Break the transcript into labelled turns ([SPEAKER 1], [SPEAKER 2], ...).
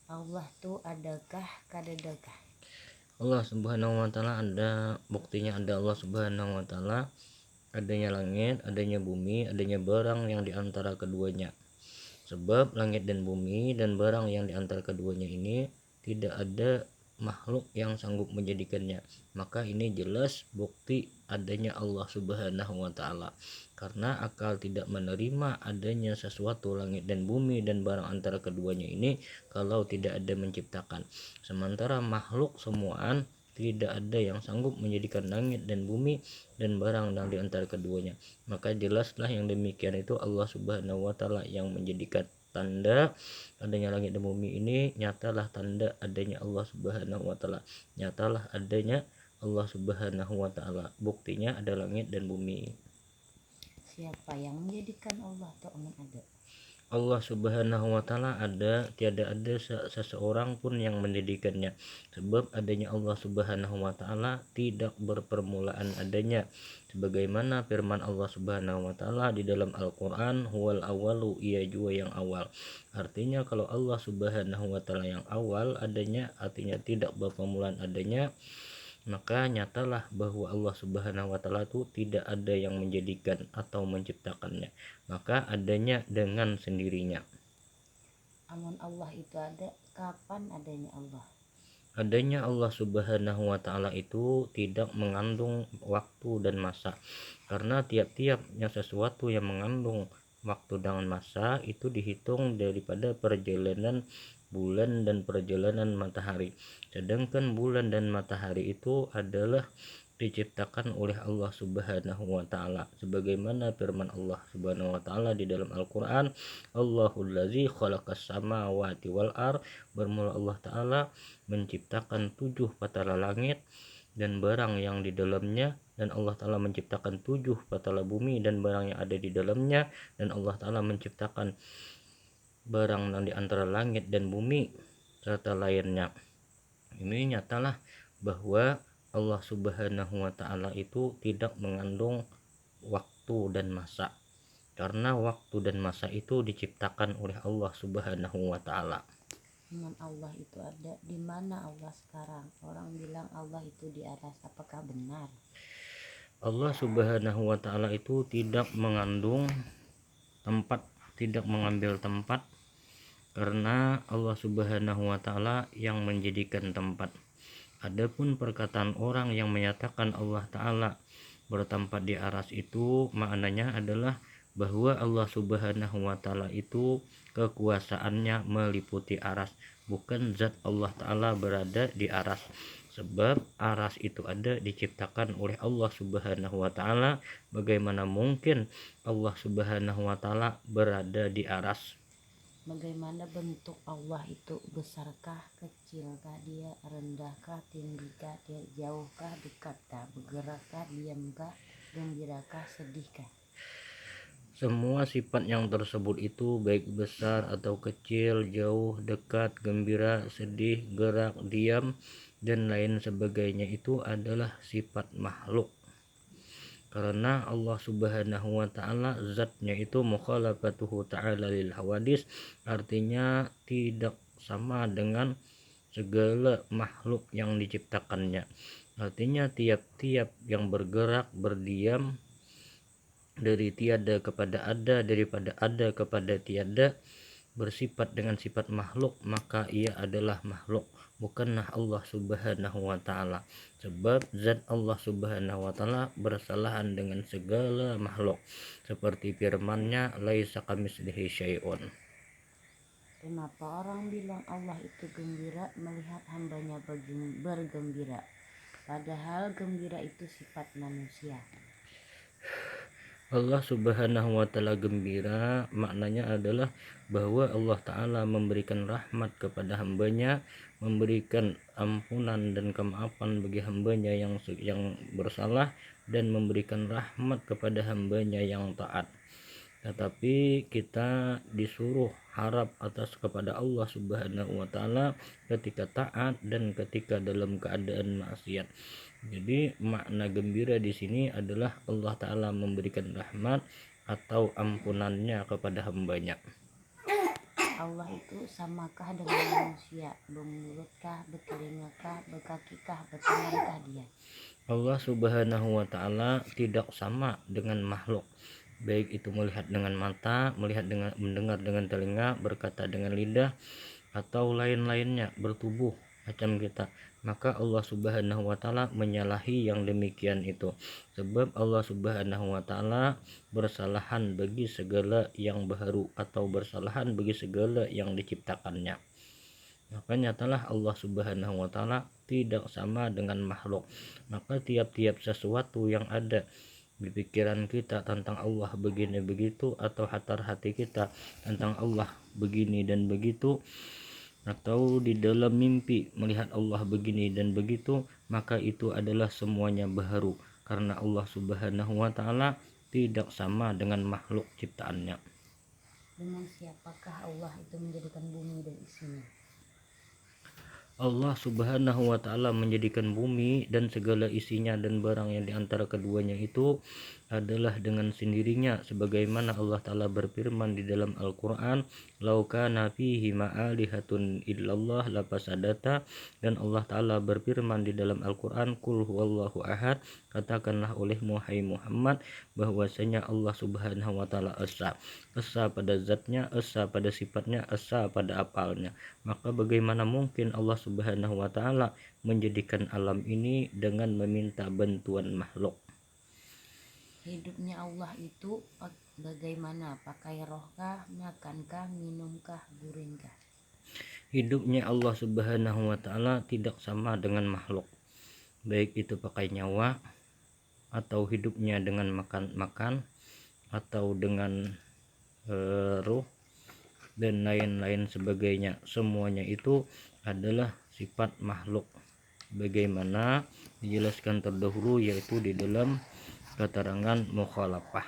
[SPEAKER 1] Allah tuh adakah kadadakah?
[SPEAKER 2] Allah Subhanahu wa taala ada, buktinya ada Allah Subhanahu wa taala, adanya langit, adanya bumi, adanya barang yang diantara keduanya. Sebab langit dan bumi dan barang yang diantara keduanya ini tidak ada makhluk yang sanggup menjadikannya. Maka ini jelas bukti adanya Allah Subhanahu wa taala. Karena akal tidak menerima adanya sesuatu langit dan bumi dan barang antara keduanya ini kalau tidak ada menciptakan. Sementara makhluk semuaan tidak ada yang sanggup menjadikan langit dan bumi dan barang yang di antara keduanya. Maka jelaslah yang demikian itu Allah Subhanahu wa taala yang menjadikan tanda adanya langit dan bumi ini, nyatalah tanda adanya Allah Subhanahu wa taala. Nyatalah adanya Allah Subhanahu wa taala. Buktinya ada langit dan bumi.
[SPEAKER 1] Siapa yang menjadikan Allah tuh aman ada?
[SPEAKER 2] Allah Subhanahu wa taala ada, tiada ada seseorang pun yang mendirikannya. Sebab adanya Allah Subhanahu wa taala tidak berpermulaan adanya. Sebagaimana firman Allah Subhanahu wa taala di dalam Al-Qur'an, huwal awalu, ia juga yang awal. Artinya kalau Allah Subhanahu wa taala yang awal adanya, artinya tidak berpermulaan adanya, maka nyatalah bahwa Allah Subhanahu wa taala itu tidak ada yang menjadikan atau menciptakannya, maka adanya dengan sendirinya.
[SPEAKER 1] Amun Allah itu ada, kapan adanya Allah?
[SPEAKER 2] Adanya Allah Subhanahu wa taala itu tidak mengandung waktu dan masa, karena tiap-tiapnya sesuatu yang mengandung waktu dan masa itu dihitung daripada perjalanan bulan dan perjalanan matahari. Sedangkan bulan dan matahari itu adalah diciptakan oleh Allah Subhanahu wa taala, sebagaimana firman Allah Subhanahu wa taala di dalam Al-Qur'an, Allahul ladzi khalaqas samawati wal ard, bermula Allah taala menciptakan 7 patala langit dan barang yang di dalamnya, dan Allah taala menciptakan 7 patala bumi dan barang yang ada di dalamnya, dan Allah taala menciptakan barang yang di antara langit dan bumi serta lainnya. Ini nyatalah bahwa Allah Subhanahu wa taala itu tidak mengandung waktu dan masa, karena waktu dan masa itu diciptakan oleh Allah Subhanahu wa taala.
[SPEAKER 1] Amun Allah itu ada, di mana Allah sekarang? Orang bilang Allah itu di atas, apakah benar?
[SPEAKER 2] Allah Subhanahu wa taala itu tidak mengandung tempat, tidak mengambil tempat, karena Allah Subhanahu wa taala yang menjadikan tempat. Adapun perkataan orang yang menyatakan Allah taala bertempat di aras itu, maknanya adalah bahwa Allah Subhanahu wa taala itu kekuasaannya meliputi aras, bukan zat Allah taala berada di aras. Sebab aras itu ada diciptakan oleh Allah Subhanahu wa taala, bagaimana mungkin Allah Subhanahu wa taala berada di aras?
[SPEAKER 1] Bagaimana bentuk Allah itu? Besarkah, kecilkah dia, rendahkah, tinggikah dia, jauhkah, dekatkah, bergerakkah, diamkah, gembirakah, sedihkah?
[SPEAKER 2] Semua sifat yang tersebut itu baik besar atau kecil, jauh, dekat, gembira, sedih, gerak, diam, dan lain sebagainya itu adalah sifat makhluk. Karena Allah Subhanahu wa taala zatnya itu mukhalafatuhu ta'ala lil hawadis, artinya tidak sama dengan segala makhluk yang diciptakannya. Artinya tiap-tiap yang bergerak, berdiam, dari tiada kepada ada, daripada ada kepada tiada, bersifat dengan sifat makhluk, maka ia adalah makhluk, bukanlah Allah Subhanahu wa taala. Sebab zat Allah Subhanahu wa taala bersalahan dengan segala makhluk, seperti firman-Nya, laisa kamitslihi syai'un.
[SPEAKER 1] Kenapa orang bilang Allah itu gembira melihat hambanya bergembira? Padahal gembira itu sifat manusia.
[SPEAKER 2] Allah Subhanahu wa taala gembira maknanya adalah bahwa Allah taala memberikan rahmat kepada hambanya, memberikan ampunan dan kemaafan bagi hambanya yang bersalah, dan memberikan rahmat kepada hambanya yang taat. Tetapi kita disuruh harap atas kepada Allah Subhanahu wa taala ketika taat dan ketika dalam keadaan maksiat. Jadi makna gembira di sini adalah Allah taala memberikan rahmat atau ampunannya kepada hambanya.
[SPEAKER 1] Allah itu samakah dengan manusia? Bermulutkah, bertelingakah, berkakikah, bertangankah dia?
[SPEAKER 2] Allah Subhanahu wa Ta'ala tidak sama dengan makhluk, baik itu melihat dengan mata, melihat dengan mendengar dengan telinga, berkata dengan lidah, atau lain-lainnya bertubuh macam kita. Maka Allah Subhanahu wa Ta'ala menyalahi yang demikian itu, sebab Allah Subhanahu wa Ta'ala bersalahan bagi segala yang baru atau bersalahan bagi segala yang diciptakannya. Makanya telah Allah Subhanahu wa Ta'ala tidak sama dengan makhluk. Maka tiap-tiap sesuatu yang ada di pikiran kita tentang Allah begini begitu, atau hatar hati kita tentang Allah begini dan begitu, atau di dalam mimpi melihat Allah begini dan begitu, maka itu adalah semuanya baharu, karena Allah Subhanahu wa Ta'ala tidak sama dengan makhluk ciptaannya.
[SPEAKER 1] Dengan siapakah Allah itu menjadikan bumi dan isinya?
[SPEAKER 2] Allah Subhanahu wa Ta'ala menjadikan bumi dan segala isinya dan barang yang diantara keduanya itu adalah dengan sendirinya, sebagaimana Allah Ta'ala berfirman di dalam Al-Quran, "Lau kana fihi ma'alihatun illallah lafasadata." Dan Allah Ta'ala berfirman di dalam Al-Quran, "Qul huwallahu ahad." Katakanlah olehmu hai Muhammad bahwasanya Allah Subhanahu wa Ta'ala esa pada zatnya, esa pada sifatnya, esa pada apalnya. Maka bagaimana mungkin Allah Subhanahu wa Ta'ala menjadikan alam ini dengan meminta bantuan makhluk?
[SPEAKER 1] Hidupnya Allah itu bagaimana? Pakai rohkah, makankah, minumkah, guringkah?
[SPEAKER 2] Hidupnya Allah Subhanahu wa Ta'ala tidak sama dengan makhluk, baik itu pakai nyawa, atau hidupnya dengan makan atau dengan ruh dan lain-lain sebagainya. Semuanya itu adalah sifat makhluk, bagaimana dijelaskan terdahulu, yaitu di dalam keterangan mukhalafah.